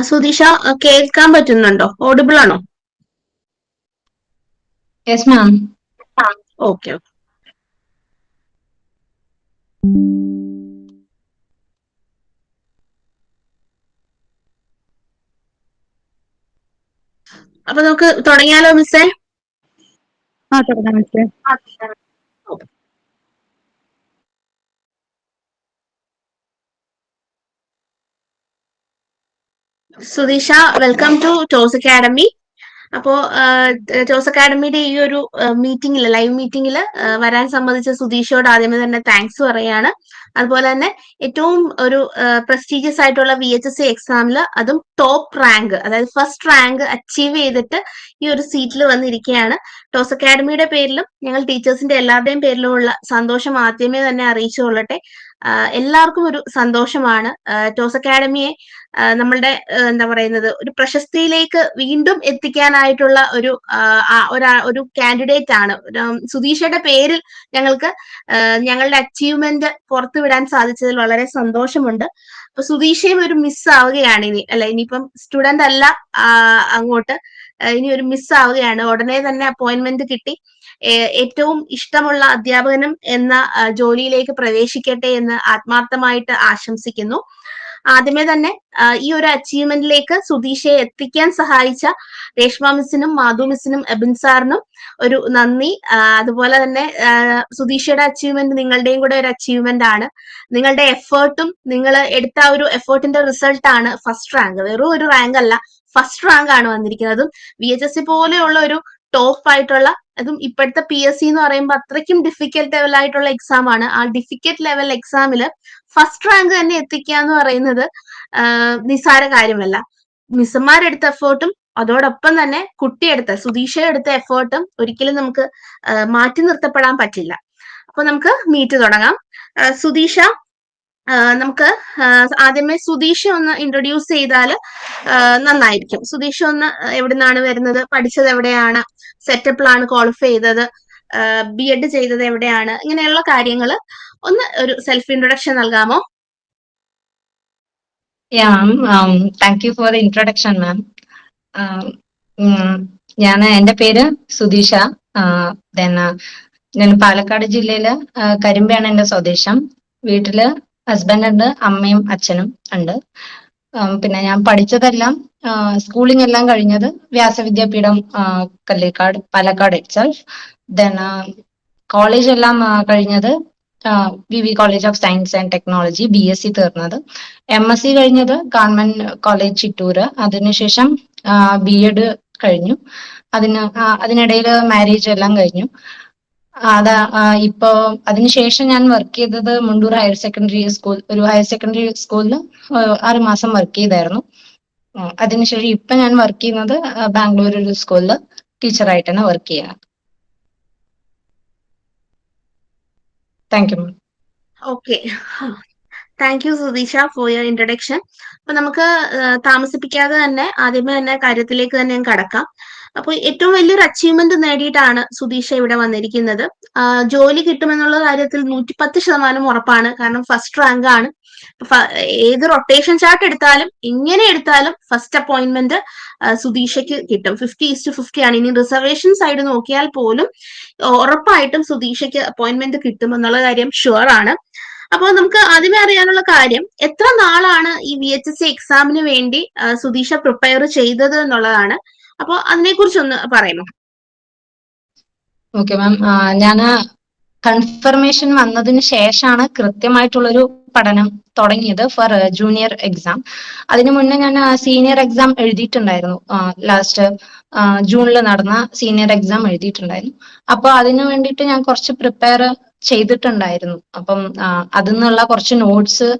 സുധീഷ, കേൾക്കാൻ പറ്റുന്നുണ്ടോ? ഓഡിബിൾ ആണോ? Yes ma'am. ഓക്കെ. അപ്പൊ നമുക്ക് തുടങ്ങിയാലോ മിസ്സേ? തുടങ്ങാം മിസ്സേ. Sudheesha, welcome to Toss Academy. അപ്പോ ടോസ് അക്കാഡമിയുടെ ഈ ഒരു മീറ്റിംഗില്, ലൈവ് മീറ്റിംഗിൽ വരാൻ സംബന്ധിച്ച സുധീഷയോട് ആദ്യമേ തന്നെ താങ്ക്സ് പറയാണ്. അതുപോലെ തന്നെ ഏറ്റവും ഒരു പ്രസ്റ്റീജിയസ് ആയിട്ടുള്ള VHSC എക്സാമിൽ അതും ടോപ്പ് റാങ്ക്, അതായത് ഫസ്റ്റ് റാങ്ക് അച്ചീവ് ചെയ്തിട്ട് ഈ ഒരു സീറ്റിൽ വന്നിരിക്കുകയാണ്. ടോസ് അക്കാഡമിയുടെ പേരിലും ഞങ്ങൾ ടീച്ചേഴ്സിന്റെ എല്ലാവരുടെയും പേരിലുമുള്ള സന്തോഷം ആദ്യമേ തന്നെ അറിയിച്ചു കൊള്ളട്ടെ. എല്ലാവർക്കും ഒരു സന്തോഷമാണ്. ടോസ് അക്കാഡമിയെ നമ്മളുടെ എന്താ പറയുന്നത്, ഒരു പ്രശസ്തിയിലേക്ക് വീണ്ടും എത്തിക്കാനായിട്ടുള്ള ഒരു കാൻഡിഡേറ്റ് ആണ്. സുധീഷയുടെ പേരിൽ ഞങ്ങൾക്ക് ഞങ്ങളുടെ അച്ചീവ്മെന്റ് പുറത്തുവിടാൻ സാധിച്ചതിൽ വളരെ സന്തോഷമുണ്ട്. അപ്പൊ സുധീഷയും ഒരു മിസ് ആവുകയാണ് ഇനി, അല്ല ഇനിയിപ്പം സ്റ്റുഡന്റ് അല്ല, അങ്ങോട്ട് ഇനി ഒരു മിസ് ആവുകയാണ്. ഉടനെ തന്നെ അപ്പോയിന്റ്മെന്റ് കിട്ടി ഏറ്റവും ഇഷ്ടമുള്ള അധ്യാപകനും എന്ന ജോലിയിലേക്ക് പ്രവേശിക്കട്ടെ എന്ന് ആത്മാർത്ഥമായിട്ട് ആശംസിക്കുന്നു. ആദ്യമേ തന്നെ ഈ ഒരു അച്ചീവ്മെന്റിലേക്ക് സുധീഷയെ എത്തിക്കാൻ സഹായിച്ച രേഷ്മ മിസ്സിനും മാധു മിസ്സിനും എബിൻ സാറിനും ഒരു നന്ദി. അതുപോലെ തന്നെ സുധീഷയുടെ അച്ചീവ്മെന്റ് നിങ്ങളുടെയും കൂടെ ഒരു അച്ചീവ്മെന്റ് ആണ്. നിങ്ങളുടെ എഫേർട്ടും നിങ്ങൾ എടുത്ത ആ ഒരു എഫേർട്ടിന്റെ റിസൾട്ട് ആണ് ഫസ്റ്റ് റാങ്ക്. വെറും ഒരു റാങ്ക് അല്ല, ഫസ്റ്റ് റാങ്ക് ആണ് വന്നിരിക്കുന്നത്. അതും VHSC പോലെയുള്ള ഒരു ടോപ്പ് ആയിട്ടുള്ള, അതും ഇപ്പോഴത്തെ PSC എന്ന് പറയുമ്പോൾ അത്രയ്ക്കും ഡിഫിക്കൽട്ട് ലെവൽ ആയിട്ടുള്ള എക്സാം ആണ്. ആ ഡിഫിക്കൽട്ട് ലെവൽ എക്സാമില് ഫസ്റ്റ് റാങ്ക് തന്നെ എത്തിക്കുക എന്ന് പറയുന്നത് നിസ്സാര കാര്യമല്ല. മിസ്സന്മാരെടുത്ത എഫേർട്ടും അതോടൊപ്പം തന്നെ കുട്ടിയെടുത്ത സുധീഷ എടുത്ത എഫേർട്ടും ഒരിക്കലും നമുക്ക് മാറ്റി നിർത്തപ്പെടാൻ പറ്റില്ല. അപ്പൊ നമുക്ക് മീറ്റ് തുടങ്ങാം. സുധീഷ, നമുക്ക് ആദ്യമേ സുധീഷ ഒന്ന് ഇൻട്രൊഡ്യൂസ് ചെയ്താൽ നന്നായിരിക്കും. സുധീഷ ഒന്ന് എവിടുന്നാണ് വരുന്നത്, പഠിച്ചത് എവിടെയാണ്, സെറ്റപ്പിലാണ് ക്വാളിഫൈ ചെയ്തത്, B.Ed ചെയ്തത് എവിടെയാണ്, ഇങ്ങനെയുള്ള കാര്യങ്ങൾ ഒന്ന് ഒരു സെൽഫ് ഇൻട്രൊഡക്ഷൻ നൽകാമോ? താങ്ക് യു ഫോർ ഇൻട്രൊഡക്ഷൻ മാം. എന്റെ പേര് സുധീഷ. ഞാൻ പാലക്കാട് ജില്ലയില് കരിമ്പയാണ് എന്റെ സ്വദേശം. വീട്ടില് ഹസ്ബൻഡ് ഉണ്ട്, അമ്മയും അച്ഛനും ഉണ്ട്. പിന്നെ ഞാൻ പഠിച്ചതെല്ലാം സ്കൂളിംഗ് എല്ലാം കഴിഞ്ഞത് വ്യാസവിദ്യാപീഠം കല്ലേക്കാട്, പാലക്കാട് ഇറ്റ്സെൽഫ്. കോളേജ് എല്ലാം കഴിഞ്ഞത് VV college of science and technology, BSc തീർന്നത്. MSc കഴിഞ്ഞത് ഗവൺമെന്റ് കോളേജ് ചിറ്റൂര്. അതിനുശേഷം B.Ed കഴിഞ്ഞു. അതിനിടയിൽ മാരേജ് എല്ലാം കഴിഞ്ഞു. ഇപ്പോ അതിനുശേഷം ഞാൻ വർക്ക് ചെയ്തത് മുണ്ടൂർ ഹയർ സെക്കൻഡറി സ്കൂൾ, ഒരു ഹയർ സെക്കൻഡറി സ്കൂളിൽ 6 മാസം വർക്ക് ചെയ്തായിരുന്നു. അതിനുശേഷം ഇപ്പൊ ഞാൻ വർക്ക് ചെയ്യുന്നത് ബാംഗ്ലൂർ ഒരു സ്കൂളിൽ ടീച്ചറായിട്ട് തന്നെ വർക്ക് ചെയ്യാണ്. Thank you ma'am. Okay, thank you Sudheesha for your introduction. അപ്പൊ നമുക്ക് താമസിപ്പിക്കാതെ തന്നെ ആദ്യമേ തന്നെ കാര്യത്തിലേക്ക് തന്നെ കടക്കാം. അപ്പൊ ഏറ്റവും വലിയൊരു അച്ചീവ്മെന്റ് നേടിയിട്ടാണ് സുധീഷ ഇവിടെ വന്നിരിക്കുന്നത്. ജോലി കിട്ടുമെന്നുള്ള കാര്യത്തിൽ 110% ഉറപ്പാണ്. കാരണം ഫസ്റ്റ് റാങ്ക് ആണ്. ഏത് റൊട്ടേഷൻ ചാർട്ട് എടുത്താലും എങ്ങനെ എടുത്താലും ഫസ്റ്റ് അപ്പോയിന്റ്മെന്റ് സുധീഷയ്ക്ക് കിട്ടും. 50:50 ആണ്. ഇനി റിസർവേഷൻ സൈഡ് നോക്കിയാൽ പോലും ഉറപ്പായിട്ടും സുധീഷയ്ക്ക് അപ്പോയിന്റ്മെന്റ് കിട്ടും എന്നുള്ള കാര്യം ഷുവർ ആണ്. അപ്പോൾ നമുക്ക് ആദ്യമേ അറിയാനുള്ള കാര്യം, എത്ര നാളാണ് ഈ VHSC എക്സാമിന് വേണ്ടി സുധീഷ പ്രിപ്പയർ ചെയ്തത് എന്നുള്ളതാണ്. അപ്പൊ അതിനെ കുറിച്ചൊന്ന് പറയുമോ? ഓക്കെ മാം, ഞാൻ കൺഫർമേഷൻ വന്നതിന് ശേഷമാണ് കൃത്യമായിട്ടുള്ളൊരു പഠനം തുടങ്ങിയത് ഫോർ ജൂനിയർ എക്സാം. അതിനു മുന്നേ ഞാൻ സീനിയർ എക്സാം എഴുതിയിട്ടുണ്ടായിരുന്നു. ലാസ്റ്റ് ജൂണിൽ നടന്ന സീനിയർ എക്സാം എഴുതിയിട്ടുണ്ടായിരുന്നു. അപ്പൊ അതിനു വേണ്ടിയിട്ട് ഞാൻ കുറച്ച് പ്രിപ്പയർ ചെയ്തിട്ടുണ്ടായിരുന്നു. അപ്പം അതിൽ നിന്നുള്ള കുറച്ച് നോട്ട്സ്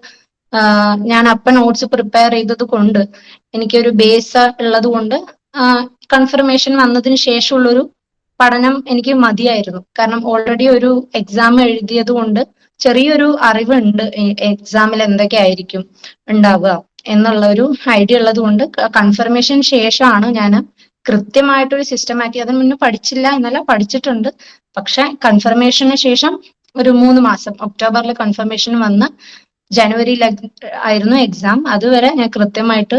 ഞാൻ നോട്ട്സ് പ്രിപ്പയർ ചെയ്തത് കൊണ്ട് എനിക്കൊരു ബേസ് ഉള്ളത് കൊണ്ട് കൺഫർമേഷൻ വന്നതിന് ശേഷമുള്ളൊരു പഠനം എനിക്ക് മതിയായിരുന്നു. കാരണം ഓൾറെഡി ഒരു എക്സാം എഴുതിയത് കൊണ്ട് ചെറിയൊരു അറിവുണ്ട് എക്സാമിൽ എന്തൊക്കെ ആയിരിക്കും ഉണ്ടാവുക എന്നുള്ള ഒരു ഐഡിയ ഉള്ളത് കൊണ്ട് കൺഫർമേഷൻ ശേഷമാണ് ഞാൻ കൃത്യമായിട്ടൊരു സിസ്റ്റമാറ്റിക്, അതിന് മുന്നേ പഠിച്ചില്ല എന്നല്ല, പഠിച്ചിട്ടുണ്ട്. പക്ഷെ കൺഫർമേഷന് ശേഷം ഒരു 3 മാസം, ഒക്ടോബറിൽ കൺഫർമേഷൻ വന്ന് ജനുവരിയിൽ ആയിരുന്നു എക്സാം. അതുവരെ ഞാൻ കൃത്യമായിട്ട്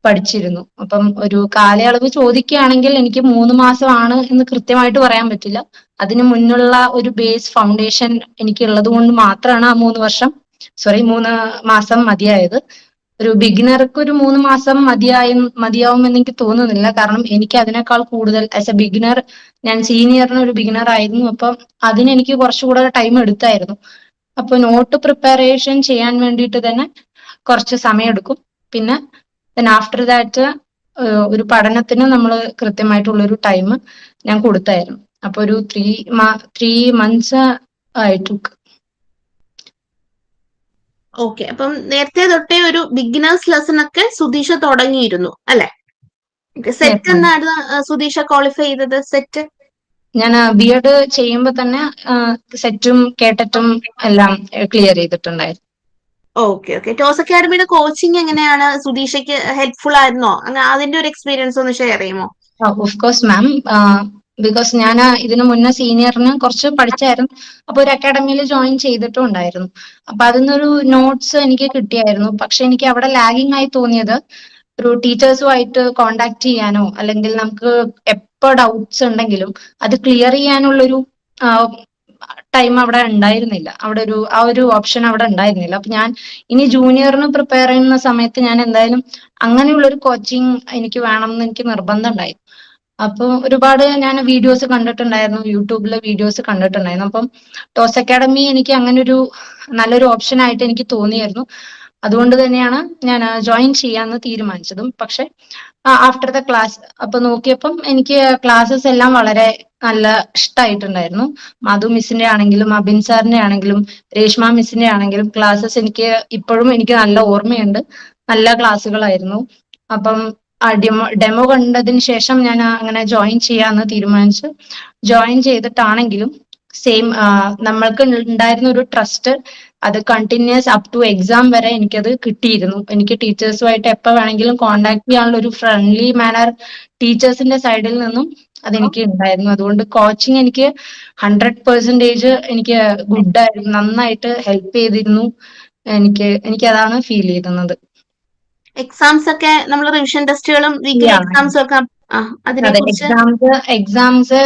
പഠിച്ചിരുന്നു. അപ്പം ഒരു കാലയളവ് ചോദിക്കുകയാണെങ്കിൽ എനിക്ക് 3 മാസമാണ് എന്ന് കൃത്യമായിട്ട് പറയാൻ പറ്റില്ല. അതിന് മുന്നുള്ള ഒരു ബേസ് ഫൗണ്ടേഷൻ എനിക്ക് ഉള്ളത് കൊണ്ട് മാത്രമാണ് ആ 3 മാസം മതിയായത്. ഒരു ബിഗിനർക്ക് ഒരു 3 മാസം മതിയാവുമെന്ന് എനിക്ക് തോന്നുന്നില്ല. കാരണം എനിക്ക് അതിനേക്കാൾ കൂടുതൽ ആസ് എ ബിഗിനർ, ഞാൻ സീനിയറിന് ഒരു ബിഗിനർ ആയിരുന്നു. അപ്പം അതിന് എനിക്ക് കുറച്ചുകൂടെ ടൈം എടുത്തായിരുന്നു. അപ്പൊ നോട്ട് പ്രിപ്പറേഷൻ ചെയ്യാൻ വേണ്ടിയിട്ട് തന്നെ കുറച്ച് സമയം എടുക്കും. പിന്നെ ആഫ്റ്റർ ദാറ്റ് ഒരു പഠനത്തിന് നമ്മൾ കൃത്യമായിട്ടുള്ളൊരു ടൈം ഞാൻ കൊടുത്തായിരുന്നു. അപ്പൊ ഒരു 3 months ആയിട്ടു. ഓക്കെ, അപ്പം നേരത്തെ തൊട്ടേ ഒരു ബിഗിനേഴ്സ് ലെസൺ ഒക്കെ സുധീഷ തുടങ്ങിയിരുന്നു അല്ലെ? സെറ്റ് എന്നായിരുന്നു സുധീഷ ക്വാളിഫൈ ചെയ്തത്? സെറ്റ് ഞാൻ ബി.എഡ് ചെയ്യുമ്പോൾ തന്നെ സെറ്റും കേട്ടറ്റും എല്ലാം ക്ലിയർ ചെയ്തിട്ടുണ്ടായിരുന്നു. Okay okay. ടോസ് അക്കാഡമിയുടെ കോച്ചിങ് എങ്ങനെയാണ്? സുധീഷയ്ക്ക് ഹെൽപ്ഫുൾ ആയിരുന്നോ? അങ്ങനെ അതിന്റെ ഒരു എക്സ്പീരിയൻസ് ഒന്ന് ഷെയർ ചെയ്യുമോ? ഓഫ് കോഴ്സ് മാം, ബിക്കോസ് ഞാൻ ഇതിനു മുന്നേ സീനിയറിന് കുറച്ച് പഠിച്ചായിരുന്നു. അപ്പൊ ഒരു അക്കാഡമിയിൽ ജോയിൻ ചെയ്തിട്ടും ഉണ്ടായിരുന്നു. അപ്പൊ അതിന്നൊരു നോട്ട്സ് എനിക്ക് കിട്ടിയായിരുന്നു. പക്ഷെ എനിക്ക് അവിടെ ലാഗിങ് ആയി തോന്നിയത് ഒരു ടീച്ചേഴ്സുമായിട്ട് കോണ്ടാക്ട് ചെയ്യാനോ അല്ലെങ്കിൽ നമുക്ക് എപ്പോ ഡൗട്ട്സ് ഉണ്ടെങ്കിലും അത് ക്ലിയർ ചെയ്യാനുള്ളൊരു ടൈം അവിടെ ഉണ്ടായിരുന്നില്ല. അവിടെ ആ ഒരു ഓപ്ഷൻ അവിടെ ഉണ്ടായിരുന്നില്ല. അപ്പൊ ഞാൻ ഇനി ജൂനിയറിന് പ്രിപ്പയർ ചെയ്യുന്ന സമയത്ത് ഞാൻ എന്തായാലും അങ്ങനെയുള്ള ഒരു കോച്ചിങ് എനിക്ക് വേണം എന്ന് എനിക്ക് നിർബന്ധം ഉണ്ടായി. അപ്പൊ ഒരുപാട് ഞാൻ വീഡിയോസ് കണ്ടിട്ടുണ്ടായിരുന്നു, യൂട്യൂബിലെ വീഡിയോസ് കണ്ടിട്ടുണ്ടായിരുന്നു. അപ്പം ടോസ് അക്കാഡമി എനിക്ക് അങ്ങനെ ഒരു നല്ലൊരു ഓപ്ഷൻ ആയിട്ട് എനിക്ക് തോന്നിയായിരുന്നു. അതുകൊണ്ട് തന്നെയാണ് ഞാൻ ജോയിൻ ചെയ്യാന്ന് തീരുമാനിച്ചതും. പക്ഷെ ആഫ്റ്റർ ദ ക്ലാസ് അപ്പൊ നോക്കിയപ്പം എനിക്ക് ക്ലാസ്സസ് എല്ലാം വളരെ നല്ല ഇഷ്ടമായിട്ടുണ്ടായിരുന്നു. മധു മിസ്സിന്റെ ആണെങ്കിലും അബിൻ സാറിന്റെ ആണെങ്കിലും രേഷ്മ മിസ്സിന്റെ ആണെങ്കിലും ക്ലാസ്സസ് എനിക്ക് ഇപ്പോഴും എനിക്ക് നല്ല ഓർമ്മയുണ്ട്. നല്ല ക്ലാസ്സുകളായിരുന്നു. അപ്പം ഡെമോ കണ്ടതിന് ശേഷം ഞാൻ അങ്ങനെ ജോയിൻ ചെയ്യാന്ന് തീരുമാനിച്ചു. ജോയിൻ ചെയ്തിട്ടാണെങ്കിലും സെയിം നമ്മൾക്ക് ഉണ്ടായിരുന്ന ഒരു ട്രസ്റ്റ് അത് കണ്ടിന്യൂസ് അപ് ടു എക്സാം വരെ എനിക്കത് കിട്ടിയിരുന്നു. എനിക്ക് ടീച്ചേഴ്സുമായിട്ട് എപ്പോൾ വേണമെങ്കിലും കോണ്ടാക്ട് ചെയ്യാനുള്ള ഒരു ഫ്രണ്ട്ലി മാനർ ടീച്ചേഴ്സിന്റെ സൈഡിൽ നിന്നും അതെനിക്ക് ഉണ്ടായിരുന്നു. അതുകൊണ്ട് കോച്ചിങ് എനിക്ക് 100% എനിക്ക് ഗുഡായിരുന്നു, നന്നായിട്ട് ഹെൽപ്പ് ചെയ്തിരുന്നു. എനിക്ക് അതാണ് ഫീൽ ചെയ്യുന്നത്. എക്സാംസ് ഒക്കെ നമ്മൾ റിവിഷൻ ടെസ്റ്റുകളും വീക്കിലി എക്സാംസും ഒക്കെ അതിനെ കുറിച്ച് എക്സാംസ്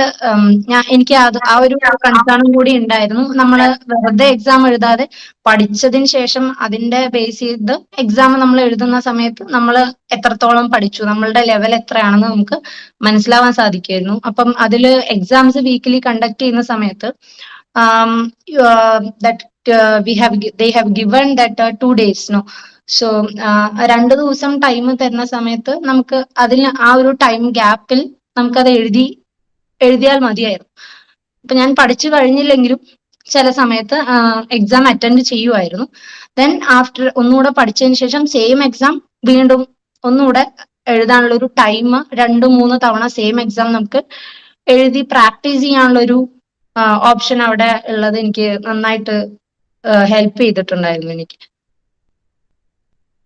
എനിക്ക് ആ ഒരു കൺസേണും കൂടി ഉണ്ടായിരുന്നു. നമ്മള് വെറുതെ എക്സാം എഴുതാതെ പഠിച്ചതിന് ശേഷം അതിന്റെ ബേസ് ചെയ്ത് എക്സാം നമ്മൾ എഴുതുന്ന സമയത്ത് നമ്മൾ എത്രത്തോളം പഠിച്ചു, നമ്മളുടെ ലെവൽ എത്രയാണെന്ന് നമുക്ക് മനസ്സിലാവാൻ സാധിക്കുമായിരുന്നു. അപ്പം അതില് എക്സാംസ് വീക്കിലി കണ്ടക്ട് ചെയ്യുന്ന സമയത്ത് they have given that 2 days, no? So 2 ദിവസം ടൈം തരുന്ന സമയത്ത് നമുക്ക് അതിന് ആ ഒരു ടൈം ഗ്യാപ്പിൽ നമുക്കത് എഴുതിയാൽ മതിയായിരുന്നു. അപ്പൊ ഞാൻ പഠിച്ചു കഴിഞ്ഞില്ലെങ്കിലും ചില സമയത്ത് എക്സാം അറ്റൻഡ് ചെയ്യുമായിരുന്നു. ദെൻ ആഫ്റ്റർ ഒന്നുകൂടെ പഠിച്ചതിന് ശേഷം സെയിം എക്സാം വീണ്ടും ഒന്നുകൂടെ എഴുതാനുള്ള ഒരു ടൈം 2-3 തവണ സെയിം എക്സാം നമുക്ക് എഴുതി പ്രാക്ടീസ് ചെയ്യാനുള്ള ഒരു ഓപ്ഷൻ അവിടെ ഉള്ളത് എനിക്ക് നന്നായിട്ട് ഹെൽപ്പ് ചെയ്തിട്ടുണ്ടായിരുന്നു എനിക്ക്.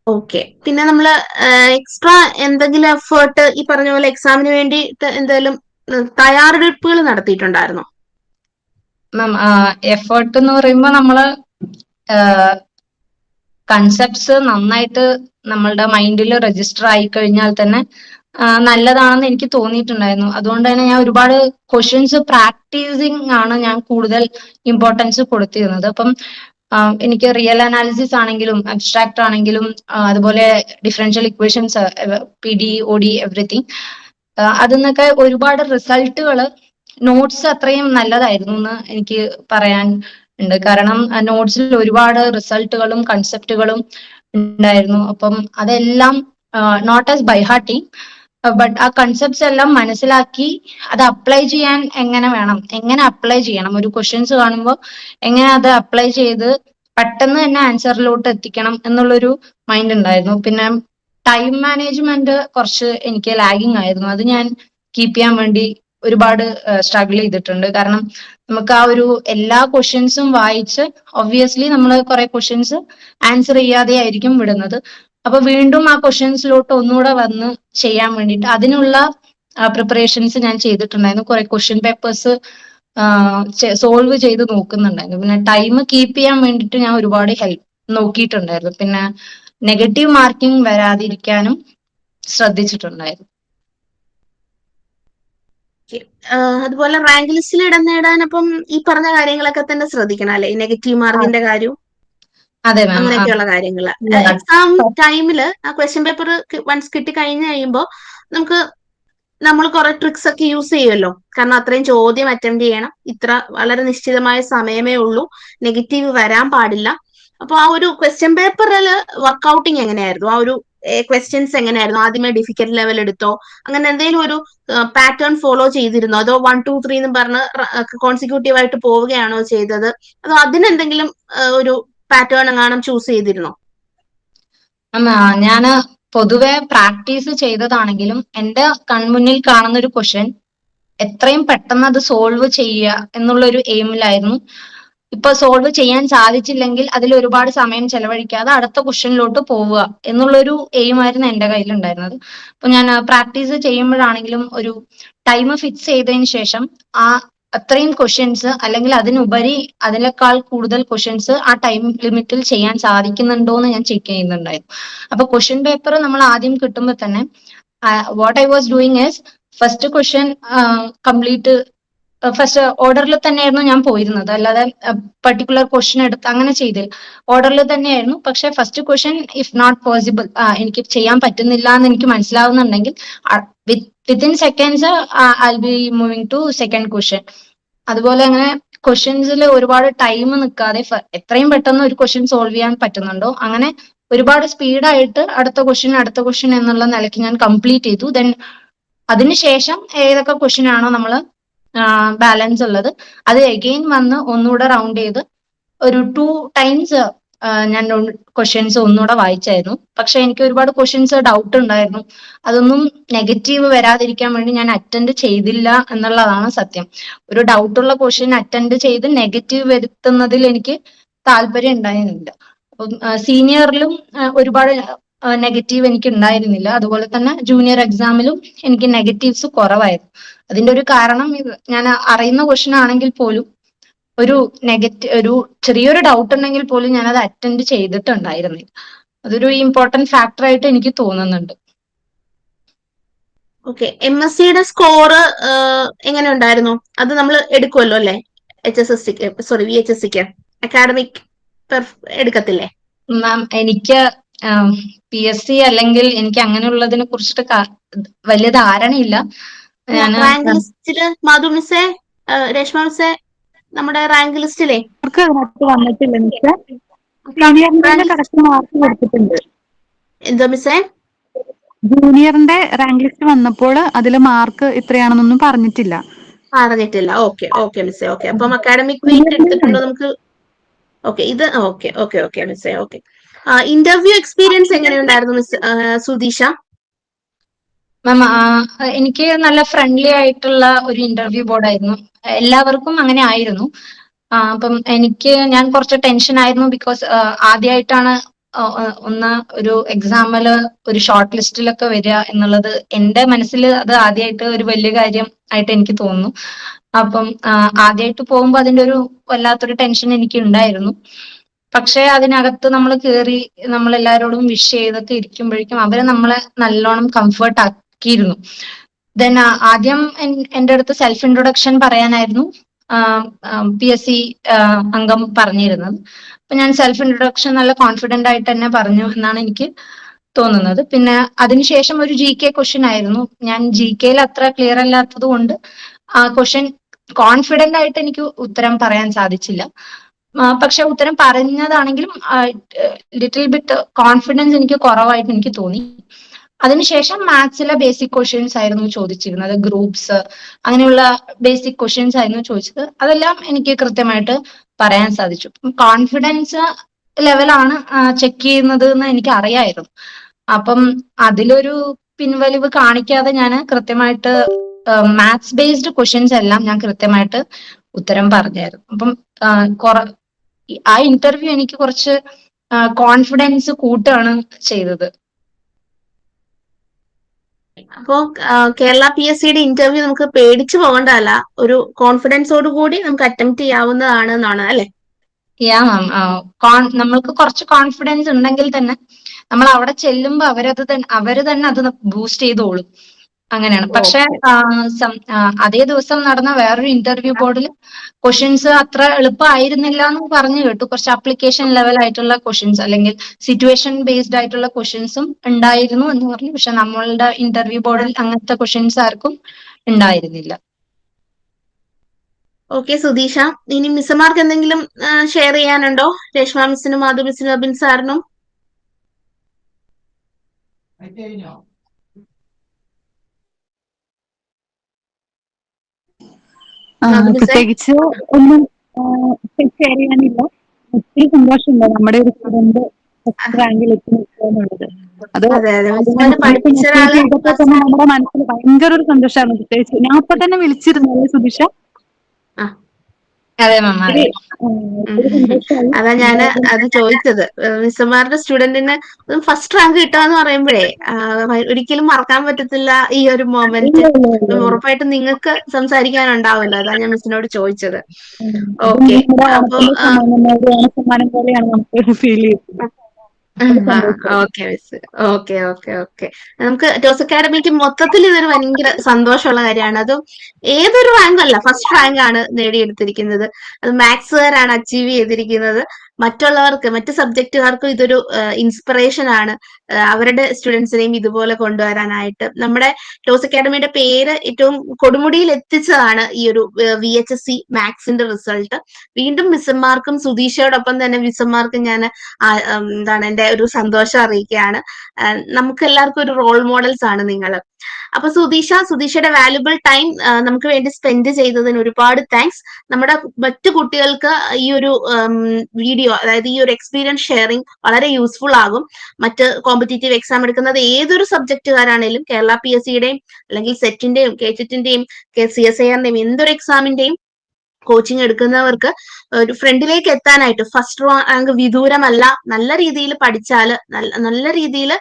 ഓക്കെ. പിന്നെ നമ്മള് എക്സ്ട്രാ എന്തെങ്കിലും എഫേർട്ട് ഈ പറഞ്ഞ പോലെ എക്സാമിന് വേണ്ടി എന്തെങ്കിലും തയ്യാറെടുപ്പുകൾ നടത്തിയിട്ടുണ്ടായിരുന്നോ? മാം, എഫേർട്ട് എന്ന് പറയുമ്പോൾ നമ്മള് കൺസെപ്റ്റ്സ് നന്നായിട്ട് നമ്മളുടെ മൈൻഡിൽ രജിസ്റ്റർ ആയി കഴിഞ്ഞാൽ തന്നെ നല്ലതാണെന്ന് എനിക്ക് തോന്നിയിട്ടുണ്ടായിരുന്നു. അതുകൊണ്ട് തന്നെ ഞാൻ ഒരുപാട് ക്വസ്റ്റ്യൻസ് പ്രാക്ടീസിങ് ആണ് ഞാൻ കൂടുതൽ ഇമ്പോർട്ടൻസ് കൊടുത്തിരുന്നത്. അപ്പം എനിക്ക് റിയൽ അനാലിസിസ് ആണെങ്കിലും അബ്സ്ട്രാക്ട് ആണെങ്കിലും അതുപോലെ differential equations, PD, OD, everything, അതിന്നൊക്കെ ഒരുപാട് റിസൾട്ടുകൾ നോട്ട്സ് അത്രയും നല്ലതായിരുന്നു എന്ന് എനിക്ക് പറയാൻ ഉണ്ട്. കാരണം നോട്ട്സിൽ ഒരുപാട് റിസൾട്ടുകളും കൺസെപ്റ്റുകളും ഉണ്ടായിരുന്നു. അപ്പം അതെല്ലാം നോട്ട് ആസ് ബൈ ഹാർട്ടിങ്, ബട്ട് ആ കൺസെപ്റ്റ്സ് എല്ലാം മനസ്സിലാക്കി അത് അപ്ലൈ ചെയ്യാൻ എങ്ങനെ അപ്ലൈ ചെയ്യണം, ഒരു ക്വസ്റ്റ്യൻസ് കാണുമ്പോൾ എങ്ങനെ അത് അപ്ലൈ ചെയ്ത് പെട്ടെന്ന് തന്നെ ആൻസറിലോട്ട് എത്തിക്കണം എന്നുള്ളൊരു മൈൻഡ് ഉണ്ടായിരുന്നു. പിന്നെ ടൈം മാനേജ്മെന്റ് കുറച്ച് എനിക്ക് ലാഗിങ് ആയിരുന്നു. അത് ഞാൻ കീപ്പ് ചെയ്യാൻ വേണ്ടി ഒരുപാട് സ്ട്രഗിൾ ചെയ്തിട്ടുണ്ട്. കാരണം നമുക്ക് ആ ഒരു എല്ലാ ക്വസ്റ്റ്യൻസും വായിച്ച് ഒബ്വിയസ്ലി നമ്മൾ കുറെ ക്വസ്റ്റ്യൻസ് ആൻസർ ചെയ്യാതെ ആയിരിക്കും വിടുന്നത്. അപ്പൊ വീണ്ടും ആ ക്വസ്റ്റ്യൻസിലോട്ട് ഒന്നുകൂടെ വന്ന് ചെയ്യാൻ വേണ്ടിയിട്ട് അതിനുള്ള പ്രിപ്പറേഷൻസ് ഞാൻ ചെയ്തിട്ടുണ്ടായിരുന്നു. കുറെ ക്വസ്റ്റ്യൻ പേപ്പേഴ്സ് സോൾവ് ചെയ്ത് നോക്കുന്നുണ്ടായിരുന്നു. പിന്നെ ടൈം കീപ്പ് ചെയ്യാൻ വേണ്ടിയിട്ട് ഞാൻ ഒരുപാട് ഹെൽപ്പ് നോക്കിയിട്ടുണ്ടായിരുന്നു. പിന്നെ നെഗറ്റീവ് മാർക്കിംഗ് വരാതിരിക്കാനും ശ്രദ്ധിച്ചിട്ടുണ്ടായിരുന്നു. അതുപോലെ റാങ്ക് ലിസ്റ്റിൽ ഇടം നേടാൻ അപ്പം ഈ പറഞ്ഞ കാര്യങ്ങളൊക്കെ തന്നെ ശ്രദ്ധിക്കണം അല്ലെ, നെഗറ്റീവ് മാർക്കിന്റെ കാര്യവും അതെ മാം. അങ്ങനെയൊക്കെയുള്ള കാര്യങ്ങള്. എക്സാം ടൈമില് ആ ക്വസ്റ്റ്യൻ പേപ്പർ വൺസ് കിട്ടി കഴിഞ്ഞ് കഴിയുമ്പോൾ നമ്മൾ കുറെ ട്രിക്സ് ഒക്കെ യൂസ് ചെയ്യുമല്ലോ, കാരണം അത്രയും ചോദ്യം അറ്റംപ്റ്റ് ചെയ്യണം, ഇത്ര വളരെ നിശ്ചിതമായ സമയമേ ഉള്ളൂ, നെഗറ്റീവ് വരാൻ പാടില്ല. അപ്പൊ ആ ഒരു ക്വസ്റ്റ്യൻ പേപ്പറിൽ വർക്ക്ഔട്ടിങ് എങ്ങനെയായിരുന്നു? ആ ഒരു ക്വസ്റ്റ്യൻസ് എങ്ങനെയായിരുന്നു? ആദ്യമേ ഡിഫിക്കൽട്ട് ലെവൽ എടുത്തോ, അങ്ങനെ എന്തെങ്കിലും ഒരു പാറ്റേൺ ഫോളോ ചെയ്തിരുന്നോ, അതോ 1 2 3 എന്ന് പറഞ്ഞ് കോൺസിക്യൂട്ടീവ് ആയിട്ട് പോവുകയാണോ ചെയ്തത്, അതോ അതിനെന്തെങ്കിലും ഒരു പാറ്റേൺ എങ്ങാനും ചൂസ് ചെയ്തിരുന്നോ? ഞാന് പൊതുവെ പ്രാക്ടീസ് ചെയ്തതാണെങ്കിലും എന്റെ കൺമുന്നിൽ കാണുന്ന ഒരു ക്വസ്റ്റ്യൻ എത്രയും പെട്ടെന്ന് അത് സോൾവ് ചെയ്യുക എന്നുള്ള ഒരു എയിമിലായിരുന്നു. ഇപ്പൊ സോൾവ് ചെയ്യാൻ സാധിച്ചില്ലെങ്കിൽ അതിൽ ഒരുപാട് സമയം ചെലവഴിക്കാതെ അടുത്ത ക്വസ്റ്റ്യനിലോട്ട് പോവുക എന്നുള്ളൊരു എയിം ആയിരുന്നു എന്റെ കയ്യിലുണ്ടായിരുന്നത്. അപ്പൊ ഞാൻ പ്രാക്ടീസ് ചെയ്യുമ്പോഴാണെങ്കിലും ഒരു ടൈം ഫിക്സ് ചെയ്തതിന് ശേഷം ആ അത്രയും ക്വസ്റ്റ്യൻസ് അല്ലെങ്കിൽ അതിനുപരി അതിനേക്കാൾ കൂടുതൽ ക്വസ്റ്റ്യൻസ് ആ ടൈം ലിമിറ്റിൽ ചെയ്യാൻ സാധിക്കുന്നുണ്ടോ എന്ന് ഞാൻ ചെക്ക് ചെയ്യുന്നുണ്ടായിരുന്നു. അപ്പൊ ക്വസ്റ്റ്യൻ പേപ്പർ നമ്മൾ ആദ്യം കിട്ടുമ്പോൾ തന്നെ what I was doing is first question complete first ഓർഡറിൽ തന്നെയായിരുന്നു ഞാൻ പോയിരുന്നത്, അല്ലാതെ പർട്ടിക്കുലർ ക്വസ്റ്റ്യൻ എടുത്ത് അങ്ങനെ ചെയ്തില്ല, ഓർഡറിൽ തന്നെയായിരുന്നു. പക്ഷെ first question if not possible, എനിക്ക് ചെയ്യാൻ പറ്റുന്നില്ല എന്ന് എനിക്ക് മനസ്സിലാവുന്നുണ്ടെങ്കിൽ within seconds I be moving to second question. അതുപോലെ അങ്ങനെ ക്വസ്റ്റ്യൻസിൽ ഒരുപാട് ടൈം നിൽക്കാതെ എത്രയും പെട്ടെന്ന് ഒരു ക്വസ്റ്റ്യൻ സോൾവ് ചെയ്യാൻ പറ്റുന്നുണ്ടോ അങ്ങനെ ഒരുപാട് സ്പീഡായിട്ട് അടുത്ത ക്വസ്റ്റ്യൻ എന്നുള്ള നിലയ്ക്ക് ഞാൻ കംപ്ലീറ്റ് ചെയ്തു. ദെൻ അതിനുശേഷം ഏതൊക്കെ ക്വസ്റ്റ്യൻ ആണോ നമ്മൾ ബാലൻസ് ഉള്ളത് അത് എഗെയിൻ വന്ന് ഒന്നുകൂടെ റൗണ്ട് ചെയ്ത് ഒരു 2 ടൈംസ് ഞാൻ ക്വസ്റ്റ്യൻസ് ഒന്നുകൂടെ വായിച്ചായിരുന്നു. പക്ഷെ എനിക്ക് ഒരുപാട് ക്വസ്റ്റ്യൻസ് ഡൗട്ട് ഉണ്ടായിരുന്നു, അതൊന്നും നെഗറ്റീവ് വരാതിരിക്കാൻ വേണ്ടി ഞാൻ അറ്റൻഡ് ചെയ്തില്ല എന്നുള്ളതാണ് സത്യം. ഒരു ഡൗട്ടുള്ള ക്വസ്റ്റ്യൻ അറ്റൻഡ് ചെയ്ത് നെഗറ്റീവ് വരുത്തുന്നതിൽ എനിക്ക് താല്പര്യം ഉണ്ടായിരുന്നില്ല. അപ്പം സീനിയറിലും ഒരുപാട് നെഗറ്റീവ് എനിക്ക് ഉണ്ടായിരുന്നില്ല, അതുപോലെ തന്നെ ജൂനിയർ എക്സാമിലും എനിക്ക് നെഗറ്റീവ്സ് കുറവായിരുന്നു. അതിന്റെ ഒരു കാരണം ഞാൻ അറിയുന്ന ക്വസ്റ്റ്യൻ ആണെങ്കിൽ പോലും ഒരു ഒരു ചെറിയൊരു ഡൗട്ട് ഉണ്ടെങ്കിൽ പോലും ഞാൻ അത് അറ്റൻഡ് ചെയ്തിട്ടുണ്ടായിരുന്നില്ല. അതൊരു ഇമ്പോർട്ടന്റ് ഫാക്ടർ ആയിട്ട് എനിക്ക് തോന്നുന്നുണ്ട്. ഓക്കെ, MSCയുടെ സ്കോർ എങ്ങനെ ഉണ്ടായിരുന്നു? അത് നമ്മൾ എടുക്കുമല്ലോ അല്ലെ, VHSCക്ക് അക്കാഡമിക് എടുക്കത്തില്ലേ? മാം എനിക്ക് PSC അല്ലെങ്കിൽ എനിക്ക് അങ്ങനെയുള്ളതിനെ കുറിച്ചിട്ട് വലിയ ധാരണയില്ല. റാങ്ക് ലിസ്റ്റില് മാധു മിസ്സേ, രേഷ്മ മിസ്സേ, നമ്മുടെ റാങ്ക് ലിസ്റ്റിലെ വന്നിട്ടില്ല മിസ്സേ. ജൂനിയറിന്റെ കറക്റ്റ് മാർക്ക് കൊടുത്തിട്ടുണ്ട്. എന്തോ മിസ്സേ? ജൂനിയറിന്റെ റാങ്ക് ലിസ്റ്റ് വന്നപ്പോൾ അതില് മാർക്ക് ഇത്രയാണെന്നൊന്നും പറഞ്ഞിട്ടില്ല. ഓക്കെ മിസ്സേ. ഓക്കെ, അപ്പം അക്കാഡമിക് വെയിറ്റ് എടുത്തിട്ടുണ്ടോ നമുക്ക്? ഓക്കെ, ഇത് ഓക്കെ മിസ്സേ. ഓക്കെ, ഇന്റർവ്യൂ എക്സ്പീരിയൻസ് എങ്ങനെയുണ്ടായിരുന്നു മിസ് സുധീഷ? മാം, എനിക്ക് നല്ല ഫ്രണ്ട്ലി ആയിട്ടുള്ള ഒരു ഇന്റർവ്യൂ ബോർഡായിരുന്നു, എല്ലാവർക്കും അങ്ങനെ ആയിരുന്നു. അപ്പം ഞാൻ കുറച്ച് ടെൻഷൻ ആയിരുന്നു, ബിക്കോസ് ആദ്യമായിട്ടാണ് ഒരു എക്സാമില് ഒരു ഷോർട്ട് ലിസ്റ്റിലൊക്കെ വരിക എന്നുള്ളത്. എന്റെ മനസ്സിൽ അത് ആദ്യമായിട്ട് ഒരു വലിയ കാര്യം ആയിട്ട് എനിക്ക് തോന്നുന്നു. അപ്പം ആദ്യമായിട്ട് പോകുമ്പോൾ അതിന്റെ ഒരു വല്ലാത്തൊരു ടെൻഷൻ എനിക്ക് ഉണ്ടായിരുന്നു. പക്ഷെ അതിനകത്ത് നമ്മൾ കയറി നമ്മളെല്ലാരോടും വിഷ് ചെയ്തൊക്കെ ഇരിക്കുമ്പോഴേക്കും അവര് നമ്മളെ നല്ലോണം കംഫർട്ട് ആക്കിയിരുന്നു. ദെൻ ആദ്യം എൻ്റെ അടുത്ത് സെൽഫ് ഇൻട്രൊഡക്ഷൻ പറയാനായിരുന്നു PSC അംഗം പറഞ്ഞിരുന്നത്. അപ്പൊ ഞാൻ സെൽഫ് ഇൻട്രൊഡക്ഷൻ നല്ല കോൺഫിഡന്റ് ആയിട്ട് തന്നെ പറഞ്ഞു എന്നാണ് എനിക്ക് തോന്നുന്നത്. പിന്നെ അതിനുശേഷം ഒരു GK ക്വസ്റ്റ്യൻ ആയിരുന്നു. ഞാൻ GKയിൽ അത്ര ക്ലിയർ അല്ലാത്തത് കൊണ്ട് ആ ക്വസ്റ്റ്യൻ കോൺഫിഡന്റ് ആയിട്ട് എനിക്ക് ഉത്തരം പറയാൻ സാധിച്ചില്ല. പക്ഷെ ഉത്തരം പറഞ്ഞതാണെങ്കിലും ലിറ്റിൽ ബിറ്റ് കോൺഫിഡൻസ് എനിക്ക് കുറവായിട്ട് എനിക്ക് തോന്നി. അതിനുശേഷം മാത്സിലെ ബേസിക് ക്വസ്റ്റ്യൻസ് ആയിരുന്നു ചോദിച്ചിരുന്നത്, ഗ്രൂപ്പ്സ് അങ്ങനെയുള്ള ബേസിക് ക്വസ്റ്റ്യൻസ് ആയിരുന്നു ചോദിച്ചത്. അതെല്ലാം എനിക്ക് കൃത്യമായിട്ട് പറയാൻ സാധിച്ചു. കോൺഫിഡൻസ് ലെവലാണ് ചെക്ക് ചെയ്യുന്നത് എന്ന് എനിക്ക് അറിയായിരുന്നു. അപ്പം അതിലൊരു പിൻവലിവ് കാണിക്കാതെ ഞാൻ കൃത്യമായിട്ട് മാത്സ് ബേസ്ഡ് ക്വസ്റ്റ്യൻസ് എല്ലാം ഞാൻ കൃത്യമായിട്ട് ഉത്തരം പറഞ്ഞായിരുന്നു. അപ്പം ആ ഇന്റർവ്യൂ എനിക്ക് കുറച്ച് കോൺഫിഡൻസ് കൂട്ടുകയാണ് ചെയ്തത്. അപ്പോ കേരള PSCയുടെ ഇന്റർവ്യൂ നമുക്ക് പേടിച്ചു പോകേണ്ടതല്ല, ഒരു കോൺഫിഡൻസോട് കൂടി നമുക്ക് അറ്റംപ്റ്റ് ചെയ്യാവുന്നതാണ് എന്നാണ് അല്ലെ? യാ മാം, നമ്മൾക്ക് കുറച്ച് കോൺഫിഡൻസ് ഉണ്ടെങ്കിൽ തന്നെ നമ്മൾ അവിടെ ചെല്ലുമ്പോ അവര് തന്നെ അത് ബൂസ്റ്റ് ചെയ്തോളും. അങ്ങനെയാണ്. പക്ഷെ അതേ ദിവസം നടന്ന വേറൊരു ഇന്റർവ്യൂ ബോർഡിൽ ക്വസ്റ്റ്യൻസ് അത്ര എളുപ്പമായിരുന്നില്ല എന്ന് പറഞ്ഞു കേട്ടു. കുറച്ച് അപ്ലിക്കേഷൻ ലെവൽ ആയിട്ടുള്ള ക്വസ്റ്റ്യൻസ് അല്ലെങ്കിൽ സിറ്റുവേഷൻ ബേസ്ഡ് ആയിട്ടുള്ള ക്വസ്റ്റ്യൻസും ഉണ്ടായിരുന്നു എന്ന് പറഞ്ഞു. പക്ഷെ നമ്മളുടെ ഇന്റർവ്യൂ ബോർഡിൽ അങ്ങനത്തെ ക്വസ്റ്റ്യൻസ് ആർക്കും ഉണ്ടായിരുന്നില്ല. ഓക്കെ സുധീഷ, ഇനി മിസ്സുമാർക്ക് എന്തെങ്കിലും ഷെയർ ചെയ്യാനുണ്ടോ? രേഷ്മ മിസ്സിനും മാധു മിസ്സിനും അബിൻ സാറിനും? പ്രത്യേകിച്ച് ഒന്നും ഷെയർ ചെയ്യാനില്ല. ഒത്തിരി സന്തോഷമുണ്ട് നമ്മുടെ ഒരു സ്റ്റുഡന്റ് ഫസ്റ്റ് റാങ്കിൽ എത്തി നിൽക്കുന്നുള്ളത്. അത് ചെയ്തപ്പോ തന്നെ നമ്മുടെ മനസ്സിൽ ഭയങ്കര ഒരു സന്തോഷമാണ്. പ്രത്യേകിച്ച് ഞാൻ അപ്പൊ തന്നെ വിളിച്ചിരുന്നു സുധീഷ. അതാ ഞാൻ അത് ചോദിച്ചത്. മിസ്സുമാരുടെ സ്റ്റുഡന്റിന് ഫസ്റ്റ് റാങ്ക് കിട്ടാന്ന് പറയുമ്പോഴേ ഒരിക്കലും മറക്കാൻ പറ്റത്തില്ല ഈ ഒരു മൊമെന്റ്. ഉറപ്പായിട്ടും നിങ്ങൾക്ക് സംസാരിക്കാനുണ്ടാവുമല്ലോ, അതാ ഞാൻ മിസ്സിനോട് ചോദിച്ചത്. ഓക്കെ, അപ്പൊ സമ്മാനം പോലെയാണ് നമുക്ക് ഫീൽ ചെയ്യുന്നത്. Okay miss, okay okay okay. നമുക്ക് ടോസ് അക്കാഡമിക്ക് മൊത്തത്തിൽ ഇതൊരു ഭയങ്കര സന്തോഷമുള്ള കാര്യമാണ്. അതും ഏതൊരു റാങ്ക് അല്ല, ഫസ്റ്റ് റാങ്ക് ആണ് നേടിയെടുത്തിരിക്കുന്നത്. അത് മാത്സുകാരാണ് അച്ചീവ് ചെയ്തിരിക്കുന്നത്. മറ്റുള്ളവർക്ക്, മറ്റ് സബ്ജക്റ്റുകാർക്കും ഇതൊരു ഇൻസ്പിറേഷൻ ആണ്, അവരുടെ സ്റ്റുഡൻസിനെയും ഇതുപോലെ കൊണ്ടുവരാനായിട്ട്. നമ്മുടെ ടോസ് അക്കാഡമിയുടെ പേര് ഏറ്റവും കൊടുമുടിയിൽ എത്തിച്ചതാണ് ഈ ഒരു VHSC മാത്സിന്റെ റിസൾട്ട്. വീണ്ടും മിസ്സന്മാർക്കും സുധീഷയോടൊപ്പം തന്നെ മിസ്സന്മാർക്കും ഞാൻ എന്താണ് എന്റെ ഒരു സന്തോഷം അറിയിക്കുകയാണ്. നമുക്ക് എല്ലാവർക്കും ഒരു റോൾ മോഡൽസ് ആണ് നിങ്ങൾ. അപ്പൊ സുധീഷയുടെ വാല്യുബിൾ ടൈം നമുക്ക് വേണ്ടി സ്പെൻഡ് ചെയ്തതിന് ഒരുപാട് താങ്ക്സ്. നമ്മുടെ മറ്റു കുട്ടികൾക്ക് ഈ ഒരു വീഡിയോ, അതായത് ഈ ഒരു എക്സ്പീരിയൻസ് ഷെയറിംഗ് വളരെ യൂസ്ഫുൾ ആകും. മറ്റ് കോമ്പറ്റേറ്റീവ് എക്സാം എടുക്കുന്നത് ഏതൊരു സബ്ജക്റ്റുകാരാണേലും, കേരള PSCയുടെയും അല്ലെങ്കിൽ സെറ്റിന്റെയും KCETന്റെയും CSIRന്റെയും എന്തൊരു എക്സാമിന്റെയും കോച്ചിങ് എടുക്കുന്നവർക്ക് ഒരു ഫ്രണ്ടിലേക്ക് എത്താനായിട്ട് ഫസ്റ്റ് റാങ്ക് വിദൂരമല്ല. നല്ല രീതിയിൽ പഠിച്ചാൽ, നല്ല രീതിയിൽ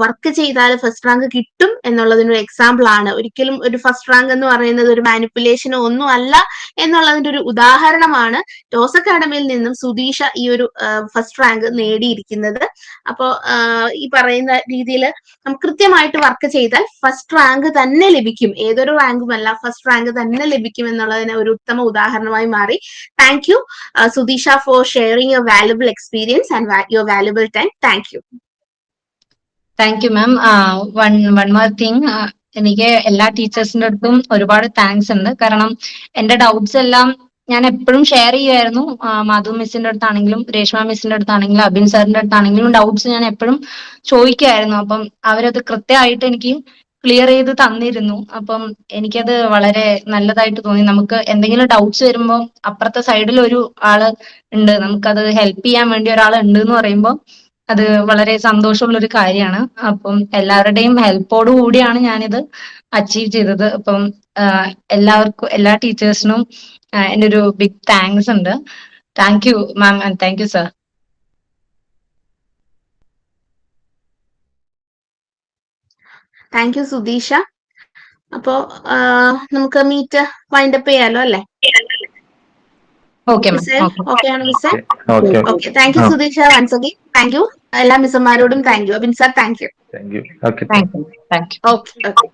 വർക്ക് ചെയ്താൽ ഫസ്റ്റ് റാങ്ക് കിട്ടും എന്നുള്ളതിനൊരു എക്സാമ്പിൾ ആണ്. ഒരിക്കലും ഒരു ഫസ്റ്റ് റാങ്ക് എന്ന് പറയുന്നത് ഒരു മാനിപ്പുലേഷനോ ഒന്നും അല്ല എന്നുള്ളതിന്റെ ഒരു ഉദാഹരണമാണ് ടോസ് അക്കാഡമിയിൽ നിന്നും സുധീഷ ഈ ഒരു ഫസ്റ്റ് റാങ്ക് നേടിയിരിക്കുന്നത്. അപ്പോ ഈ പറയുന്ന രീതിയിൽ നമുക്ക് കൃത്യമായിട്ട് വർക്ക് ചെയ്താൽ ഫസ്റ്റ് റാങ്ക് തന്നെ ലഭിക്കും. ഏതൊരു റാങ്കുമല്ല, ഫസ്റ്റ് റാങ്ക് തന്നെ ലഭിക്കും എന്നുള്ളതിന് ഒരു ഉത്തമ ഉദാഹരണമായി മാറി. Thank you Sudheesha for sharing your valuable experience and your valuable time. Thank you. Thank you ma'am. One more thing, എനിക്ക് എല്ലാ ടീച്ചേഴ്സിന്റെ അടുത്തും ഒരുപാട് താങ്ക്സ് ഉണ്ട്. കാരണം എന്റെ ഡൗട്ട്സ് എല്ലാം ഞാൻ എപ്പോഴും ഷെയർ ചെയ്യുമായിരുന്നു. മാധു മിസ്സിന്റെ അടുത്താണെങ്കിലും രേഷ്മ മിസ്സിന്റെ അടുത്താണെങ്കിലും അബിൻ സാറിന്റെ അടുത്താണെങ്കിലും ഡൗട്ട്സ് ഞാൻ എപ്പോഴും ചോദിക്കുമായിരുന്നു. അപ്പം അവരത് കൃത്യമായിട്ട് എനിക്ക് ക്ലിയർ ചെയ്ത് തന്നിരുന്നു. അപ്പം എനിക്കത് വളരെ നല്ലതായിട്ട് തോന്നി. നമുക്ക് എന്തെങ്കിലും ഡൗട്ട്സ് വരുമ്പോൾ അപ്പുറത്തെ സൈഡിൽ ഒരു ആള് ഉണ്ട്, നമുക്കത് ഹെൽപ്പ് ചെയ്യാൻ വേണ്ടി ഒരാൾ ഉണ്ട് എന്ന് പറയുമ്പോൾ അത് വളരെ സന്തോഷമുള്ള ഒരു കാര്യമാണ്. അപ്പം എല്ലാവരുടെയും ഹെൽപ്പോടു കൂടിയാണ് ഞാനിത് അച്ചീവ് ചെയ്തത്. അപ്പം എല്ലാവർക്കും, എല്ലാ ടീച്ചേഴ്സിനും എൻ്റെ ഒരു ബിഗ് താങ്ക്സ് ഉണ്ട്. Thank you ma'am and thank you sir. Thank you Sudheesha. അപ്പോ നമുക്ക് മീറ്റ് വൈൻഡപ്പ് ചെയ്യാലോ അല്ലേ? ഓക്കെ ഓക്കെ ആണ് മിസ്സേ? Okay, thank you Sudheesha once again. Thank you എല്ലാ മിസ്സന്മാരോടും. Thank you Abin sir. Thank you. Thank you. Okay.